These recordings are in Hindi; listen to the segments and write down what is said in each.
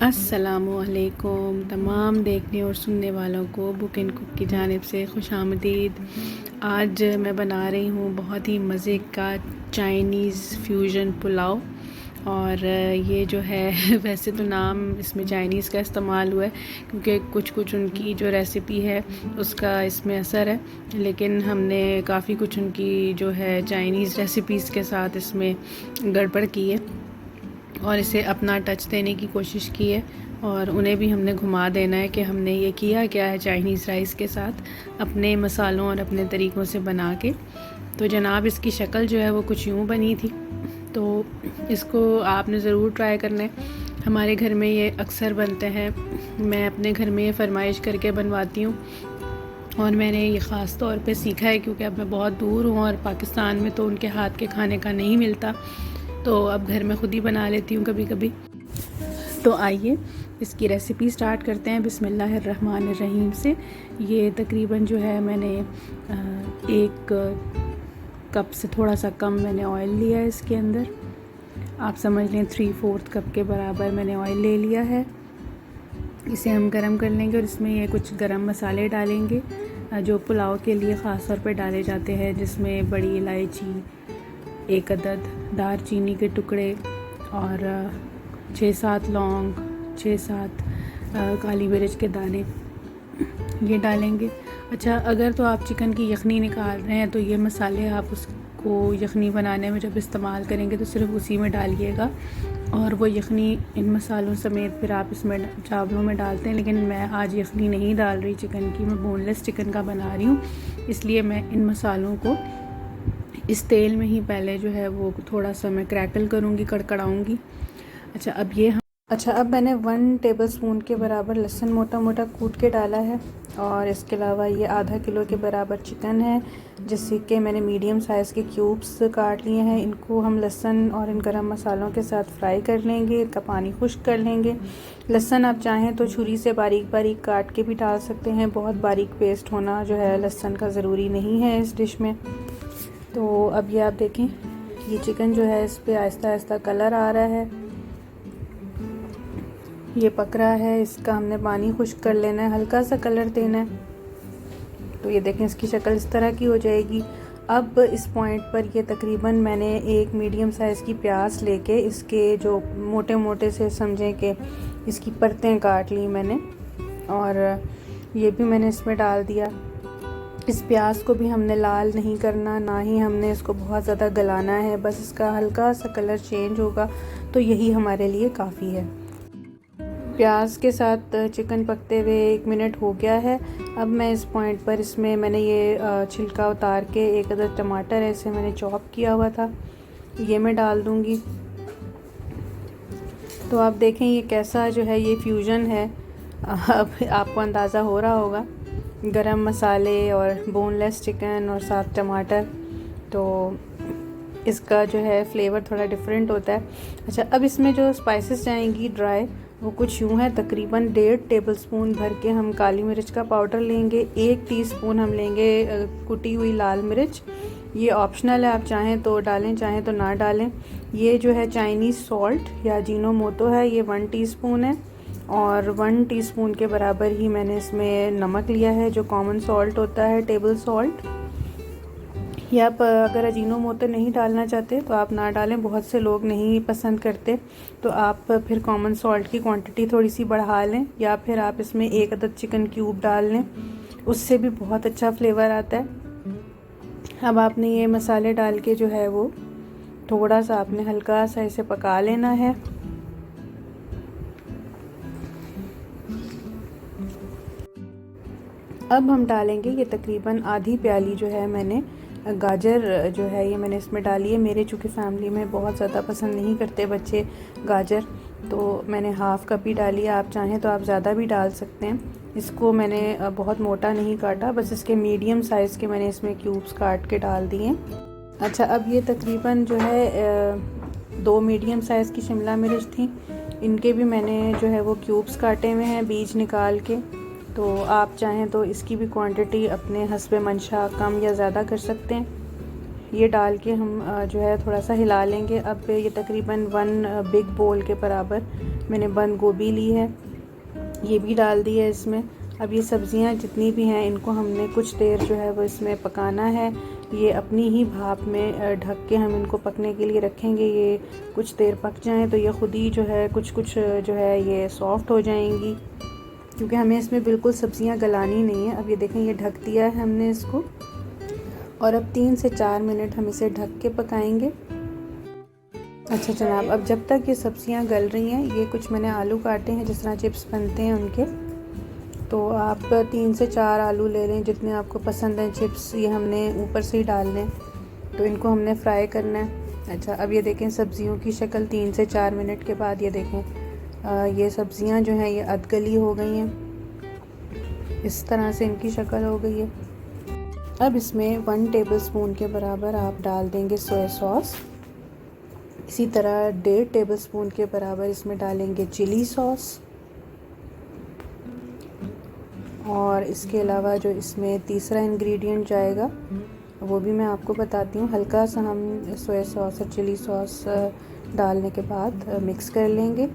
अस्सलामुअलैकुम तमाम देखने और सुनने वालों को बुक एंड कुक की जानिब से खुशामदीद। आज मैं बना रही हूँ बहुत ही मज़े का चाइनीज़ फ्यूजन पुलाव। और ये जो है वैसे तो नाम इसमें चाइनीज़ का इस्तेमाल हुआ है क्योंकि कुछ उनकी जो रेसिपी है उसका इसमें असर है, लेकिन हमने काफ़ी कुछ उनकी जो है चाइनीज़ रेसिपीज़ के साथ इसमें गड़बड़ की है और इसे अपना टच देने की कोशिश की है। और उन्हें भी हमने घुमा देना है कि हमने ये किया क्या है चाइनीज़ राइस के साथ अपने मसालों और अपने तरीक़ों से बना के। तो जनाब इसकी शक्ल जो है वो कुछ यूँ बनी थी, तो इसको आपने ज़रूर ट्राई करना है। हमारे घर में ये अक्सर बनते हैं, मैं अपने घर में ये फरमाइश करके बनवाती हूँ और मैंने ये ख़ास तौर पे सीखा है क्योंकि अब मैं बहुत दूर हूँ और पाकिस्तान में तो उनके हाथ के खाने का नहीं मिलता, तो अब घर में ख़ुद ही बना लेती हूँ कभी कभी। तो आइए इसकी रेसिपी स्टार्ट करते हैं बिस्मिल्लाहिर्रहमानिर्रहीम से। ये तकरीबन जो है मैंने एक कप से थोड़ा सा कम मैंने ऑयल लिया है। इसके अंदर आप समझ लें 3/4 कप के बराबर मैंने ऑयल ले लिया है। इसे हम गरम कर लेंगे और इसमें ये कुछ गरम मसाले डालेंगे जो पुलाव के लिए ख़ास तौर पे डाले जाते हैं, जिसमें बड़ी इलायची, एक अदद दारचीनी के टुकड़े और 6-7 लौंग, 6-7 काली मिर्च के दाने ये डालेंगे। अच्छा, अगर तो आप चिकन की यखनी निकाल रहे हैं तो ये मसाले आप उसको यखनी बनाने में जब इस्तेमाल करेंगे तो सिर्फ उसी में डालिएगा और वो यखनी इन मसालों समेत फिर आप इसमें चावलों में डालते हैं। लेकिन मैं आज यखनी नहीं डाल रही चिकन की, मैं बोनलेस चिकन का बना रही हूँ, इसलिए मैं इन मसालों को इस तेल में ही पहले जो है वो थोड़ा सा मैं क्रैकल करूँगी, कड़कड़ाऊँगी। अच्छा, अब मैंने 1 टेबलस्पून के बराबर लहसुन मोटा मोटा कूट के डाला है और इसके अलावा ये आधा किलो के बराबर चिकन है जिससे कि मैंने मीडियम साइज़ के क्यूब्स काट लिए हैं। इनको हम लहसुन और इन गरम मसालों के साथ फ्राई कर लेंगे, इनका पानी खुश्क कर लेंगे। लहसुन आप चाहें तो छुरी से बारीक बारीक काट के भी डाल सकते हैं, बहुत बारीक पेस्ट होना जो है लहसुन का ज़रूरी नहीं है इस डिश में। तो अब ये आप देखें, ये चिकन जो है इस पर आहिस्ता आहिस्ता कलर आ रहा है, ये पक रहा है। इसका हमने पानी खुश्क कर लेना है, हल्का सा कलर देना है। तो ये देखें इसकी शक्ल इस तरह की हो जाएगी। अब इस पॉइंट पर ये तकरीबन मैंने एक मीडियम साइज़ की प्याज लेके इसके जो मोटे मोटे से समझें कि इसकी परतें काट ली मैंने और ये भी मैंने इसमें डाल दिया। इस प्याज को भी हमने लाल नहीं करना, ना ही हमने इसको बहुत ज़्यादा गलाना है, बस इसका हल्का सा कलर चेंज होगा तो यही हमारे लिए काफ़ी है। प्याज के साथ चिकन पकते हुए 1 मिनट हो गया है। अब मैं इस पॉइंट पर इसमें मैंने ये छिलका उतार के एक अदद टमाटर है, इसे मैंने चॉप किया हुआ था, ये मैं डाल दूँगी। तो आप देखें ये कैसा जो है ये फ्यूजन है, अब आपको अंदाज़ा हो रहा होगा। गरम मसाले और बोनलेस चिकन और साथ टमाटर, तो इसका जो है फ्लेवर थोड़ा डिफरेंट होता है। अच्छा, अब इसमें जो स्पाइसेस जाएंगी ड्राई वो कुछ यूँ है, तकरीबन 1.5 टेबलस्पून भर के हम काली मिर्च का पाउडर लेंगे, 1 टीस्पून हम लेंगे कुटी हुई लाल मिर्च, ये ऑप्शनल है, आप चाहें तो डालें चाहें तो ना डालें। ये जो है चाइनीज़ सॉल्ट या अजीनोमोटो है, ये 1 टीस्पून है और 1 टीस्पून के बराबर ही मैंने इसमें नमक लिया है जो कॉमन सॉल्ट होता है, टेबल सॉल्ट। या आप अगर अजीनोमोटो नहीं डालना चाहते तो आप ना डालें, बहुत से लोग नहीं पसंद करते, तो आप फिर कॉमन सॉल्ट की क्वांटिटी थोड़ी सी बढ़ा लें या फिर आप इसमें 1 अदद चिकन क्यूब डाल लें, उससे भी बहुत अच्छा फ्लेवर आता है। अब आपने ये मसाले डाल के जो है वो थोड़ा सा आपने हल्का सा इसे पका लेना है। अब हम डालेंगे ये तकरीबन आधी प्याली जो है मैंने गाजर जो है ये मैंने इसमें डाली है। मेरे चूँकि फ़ैमिली में बहुत ज़्यादा पसंद नहीं करते बच्चे गाजर, तो मैंने हाफ़ कप ही डाली है, आप चाहें तो आप ज़्यादा भी डाल सकते हैं। इसको मैंने बहुत मोटा नहीं काटा, बस इसके मीडियम साइज़ के मैंने इसमें क्यूब्स काट के डाल दिए। अच्छा, अब ये तकरीबन जो है 2 मीडियम साइज़ की शिमला मिर्च थी, इनके भी मैंने जो है वो क्यूब्स काटे हुए हैं बीज निकाल के। तो आप चाहें तो इसकी भी क्वांटिटी अपने हस्बे मंशा कम या ज़्यादा कर सकते हैं। ये डाल के हम जो है थोड़ा सा हिला लेंगे। अब ये तकरीबन 1 बिग बोल के बराबर मैंने बंद गोभी ली है, ये भी डाल दी है इसमें। अब ये सब्ज़ियाँ जितनी भी हैं इनको हमने कुछ देर जो है वो इसमें पकाना है। ये अपनी ही भाप में ढक के हम इनको पकने के लिए रखेंगे। ये कुछ देर पक जाएं तो ये ख़ुद ही जो है कुछ जो है ये सॉफ़्ट हो जाएंगी, क्योंकि हमें इसमें बिल्कुल सब्ज़ियाँ गलानी नहीं है। अब ये देखें, ये ढक दिया है हमने इसको, और अब 3 से 4 मिनट हम इसे ढक के पकाएंगे। अच्छा जनाब, अब जब तक ये सब्ज़ियाँ गल रही हैं, ये कुछ मैंने आलू काटे हैं जिस तरह चिप्स बनते हैं उनके, तो आप 3 से 4 आलू ले लें जितने आपको पसंद हैं चिप्स। ये हमने ऊपर से ही डालने हैं, तो इनको हमने फ्राई करना है। अच्छा, अब ये देखें सब्ज़ियों की शक्ल 3 से 4 मिनट के बाद ये देखें ये सब्ज़ियाँ जो हैं ये अधगली हो गई हैं, इस तरह से इनकी शक्ल हो गई है। अब इसमें 1 टेबलस्पून के बराबर आप डाल देंगे सोया सॉस। इसी तरह 1.5 टेबलस्पून के बराबर इसमें डालेंगे चिली सॉस, और इसके अलावा जो इसमें तीसरा इंग्रेडिएंट जाएगा वो भी मैं आपको बताती हूँ। हल्का सा हम सोया सॉस और चिली सॉस डालने के बाद मिक्स कर लेंगे,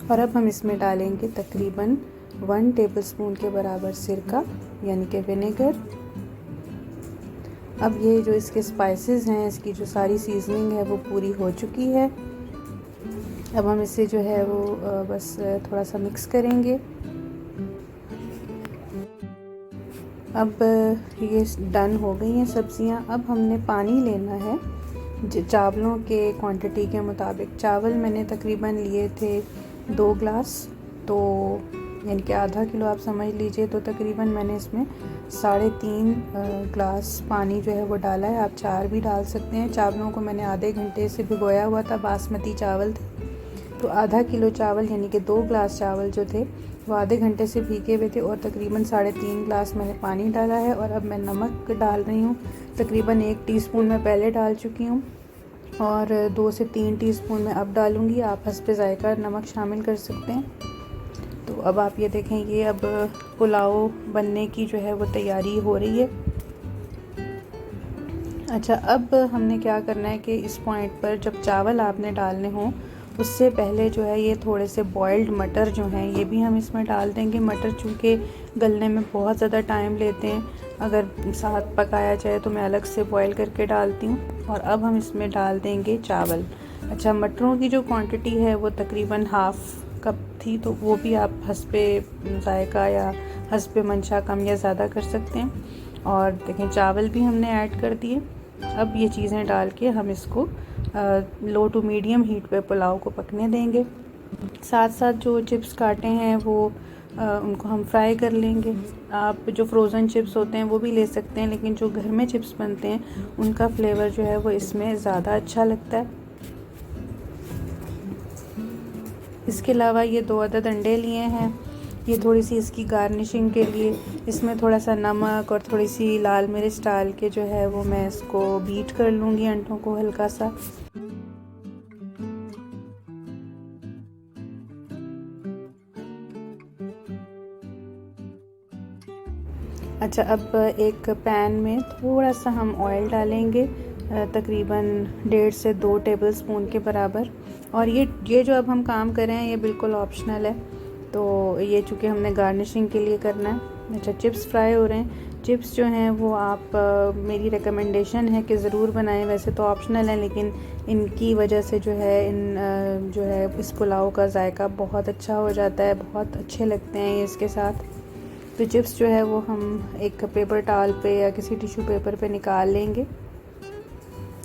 और अब हम इसमें डालेंगे तकरीबन 1 टेबलस्पून के बराबर सिरका यानी कि विनेगर। अब ये जो इसके स्पाइसेस हैं, इसकी जो सारी सीजनिंग है वो पूरी हो चुकी है। अब हम इसे जो है वो बस थोड़ा सा मिक्स करेंगे। अब ये डन हो गई हैं सब्ज़ियाँ। अब हमने पानी लेना है चावलों के क्वांटिटी के मुताबिक। चावल मैंने तकरीबन लिए थे 2 ग्लास, तो यानी कि आधा किलो आप समझ लीजिए, तो तकरीबन मैंने इसमें 3.5 ग्लास पानी जो है वो डाला है। आप 4 भी डाल सकते हैं। चावलों को मैंने आधे घंटे से भिगोया हुआ था, बासमती चावल थे, तो आधा किलो चावल यानी कि 2 ग्लास चावल जो थे वो आधे घंटे से भीगे हुए थे, और तकरीबन 3.5 ग्लास मैंने पानी डाला है। और अब मैं नमक डाल रही हूँ, तकरीबन 1 टीस्पून मैं पहले डाल चुकी हूँ, और 2 से 3 टीस्पून मैं अब डालूँगी। आप हस्बे ज़ायका नमक शामिल कर सकते हैं। तो अब आप ये देखें, ये अब पुलाव बनने की जो है वो तैयारी हो रही है। अच्छा, अब हमने क्या करना है कि इस पॉइंट पर जब चावल आपने डालने हों उससे पहले जो है ये थोड़े से बॉइल्ड मटर जो हैं ये भी हम इसमें डाल देंगे। मटर चूँकि गलने में बहुत ज़्यादा टाइम लेते हैं, अगर साथ पकाया जाए तो मैं अलग से बॉईल करके डालती हूँ। और अब हम इसमें डाल देंगे चावल। अच्छा, मटरों की जो क्वांटिटी है वो तकरीबन हाफ़ कप थी, तो वो भी आप हस्बे ज़ायका या हस्बे मंशा कम या ज़्यादा कर सकते हैं। और देखें, चावल भी हमने ऐड कर दिए। अब ये चीज़ें डाल के हम इसको लो टू मीडियम हीट पे पुलाव को पकने देंगे। साथ साथ जो चिप्स काटे हैं वो उनको हम फ्राई कर लेंगे। आप जो फ्रोज़न चिप्स होते हैं वो भी ले सकते हैं, लेकिन जो घर में चिप्स बनते हैं उनका फ्लेवर जो है वो इसमें ज़्यादा अच्छा लगता है। इसके अलावा ये 2 अदद अंडे लिए हैं, ये थोड़ी सी इसकी गार्निशिंग के लिए इसमें थोड़ा सा नमक और थोड़ी सी लाल मिर्च डाल के जो है वो मैं इसको बीट कर लूँगी अंडों को हल्का सा। अच्छा, अब एक पैन में थोड़ा सा हम ऑयल डालेंगे, तकरीबन 1.5 से 2 टेबलस्पून के बराबर। और ये जो अब हम काम कर रहे हैं ये बिल्कुल ऑप्शनल है, तो ये चूँकि हमने गार्निशिंग के लिए करना है। अच्छा, चिप्स फ्राई हो रहे हैं। चिप्स जो हैं वो आप मेरी रिकमेंडेशन है कि ज़रूर बनाएं। वैसे तो ऑप्शनल है, लेकिन इनकी वजह से जो है जो है इस पुलाव का जायका बहुत अच्छा हो जाता है, बहुत अच्छे लगते हैं ये इसके साथ। तो चिप्स जो है वो हम एक पेपर टॉवल पे या किसी टिश्यू पेपर पे निकाल लेंगे।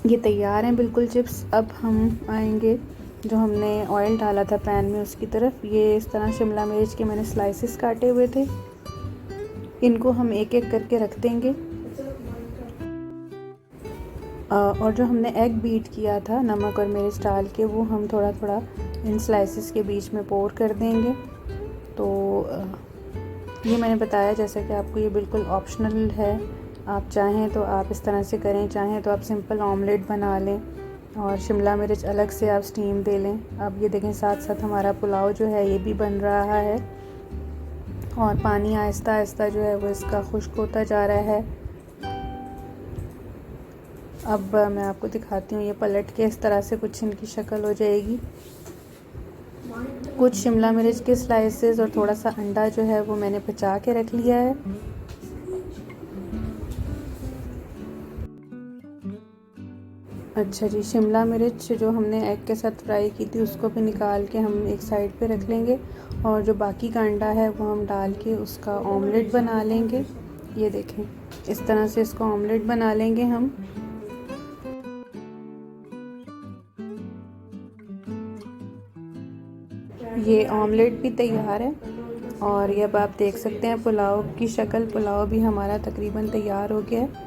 ये तैयार हैं बिल्कुल चिप्स। अब हम आएंगे जो हमने ऑयल डाला था पैन में उसकी तरफ। ये इस तरह शिमला मिर्च के मैंने स्लाइसेस काटे हुए थे, इनको हम एक एक करके रख देंगे। और जो हमने एग बीट किया था नमक और मिर्च डाल के, वो हम थोड़ा थोड़ा इन स्लाइसेस के बीच में पोर कर देंगे। तो ये मैंने बताया जैसा कि आपको ये बिल्कुल ऑप्शनल है। आप चाहें तो आप इस तरह से करें, चाहें तो आप सिंपल ऑमलेट बना लें और शिमला मिर्च अलग से आप स्टीम दे लें। अब ये देखें, साथ साथ हमारा पुलाव जो है ये भी बन रहा है, और पानी आहिस्ता आहिस्ता जो है वो इसका खुश्क होता जा रहा है। अब मैं आपको दिखाती हूँ, ये पलट के इस तरह से कुछ इनकी शक्ल हो जाएगी। कुछ शिमला मिर्च के स्लाइसेस और थोड़ा सा अंडा जो है वो मैंने बचा के रख लिया है। अच्छा जी, शिमला मिर्च जो हमने एग के साथ फ्राई की थी उसको भी निकाल के हम एक साइड पे रख लेंगे, और जो बाकी का अंडा है वो हम डाल के उसका ऑमलेट बना लेंगे। ये देखें, इस तरह से इसको ऑमलेट बना लेंगे हम। ये ऑमलेट भी तैयार है, और ये अब आप देख सकते हैं पुलाव की शक्ल। पुलाव भी हमारा तकरीबन तैयार हो गया है,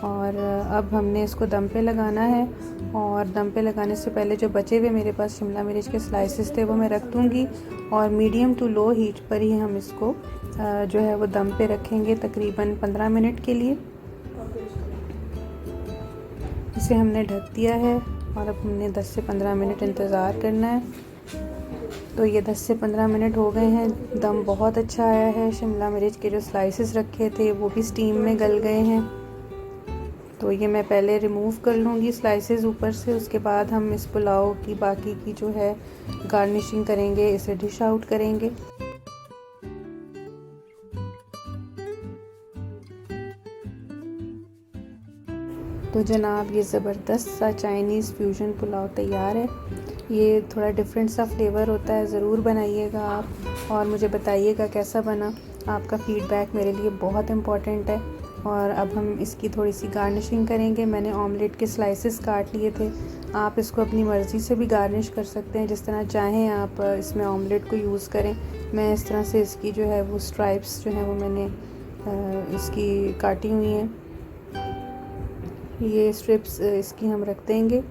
और अब हमने इसको दम पे लगाना है। और दम पे लगाने से पहले जो बचे हुए मेरे पास शिमला मिर्च के स्लाइसेस थे वो मैं रख दूँगी, और मीडियम टू लो हीट पर ही हम इसको जो है वो दम पे रखेंगे तकरीबन 15 मिनट के लिए। इसे हमने ढक दिया है, और अब हमने 10 से 15 मिनट इंतज़ार करना है। तो ये 10 से 15 मिनट हो गए हैं, दम बहुत अच्छा आया है। शिमला मिर्च के जो स्लाइसेस रखे थे वो भी स्टीम में गल गए हैं। तो ये मैं पहले रिमूव कर लूँगी स्लाइसेस ऊपर से, उसके बाद हम इस पुलाव की बाकी की जो है गार्निशिंग करेंगे, इसे डिश आउट करेंगे। तो जनाब, ये ज़बरदस्त सा चाइनीज़ फ्यूजन पुलाव तैयार है। ये थोड़ा डिफरेंट सा फ्लेवर होता है, ज़रूर बनाइएगा आप, और मुझे बताइएगा कैसा बना। आपका फ़ीडबैक मेरे लिए बहुत इम्पॉर्टेंट है। और अब हम इसकी थोड़ी सी गार्निशिंग करेंगे। मैंने ऑमलेट के स्लाइसेस काट लिए थे, आप इसको अपनी मर्ज़ी से भी गार्निश कर सकते हैं, जिस तरह चाहें आप इसमें ऑमलेट को यूज़ करें। मैं इस तरह से इसकी जो है वो स्ट्राइप्स जो हैं वो मैंने इसकी काटी हुई हैं। ये स्ट्रिप्स इसकी हम रख देंगे,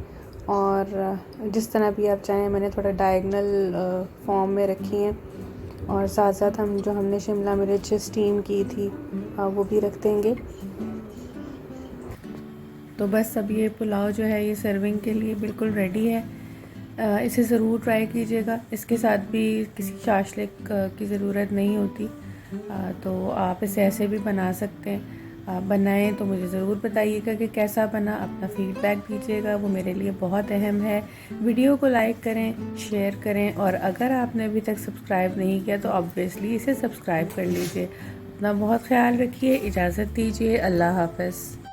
और जिस तरह भी आप चाहें, मैंने थोड़ा डायगनल फॉर्म में रखी हैं। और साथ साथ हम जो हमने शिमला मिर्च स्टीम की थी वो भी रख देंगे। तो बस अब ये पुलाव जो है ये सर्विंग के लिए बिल्कुल रेडी है। इसे ज़रूर ट्राई कीजिएगा। इसके साथ भी किसी शाशलिक की ज़रूरत नहीं होती, तो आप इसे ऐसे भी बना सकते हैं। बनाएं तो मुझे ज़रूर बताइएगा कि कैसा बना, अपना फ़ीडबैक दीजिएगा, वो मेरे लिए बहुत अहम है। वीडियो को लाइक करें, शेयर करें, और अगर आपने अभी तक सब्सक्राइब नहीं किया तो ऑब्वियसली इसे सब्सक्राइब कर लीजिए। अपना बहुत ख्याल रखिए, इजाज़त दीजिए, अल्लाह हाफ़िज़।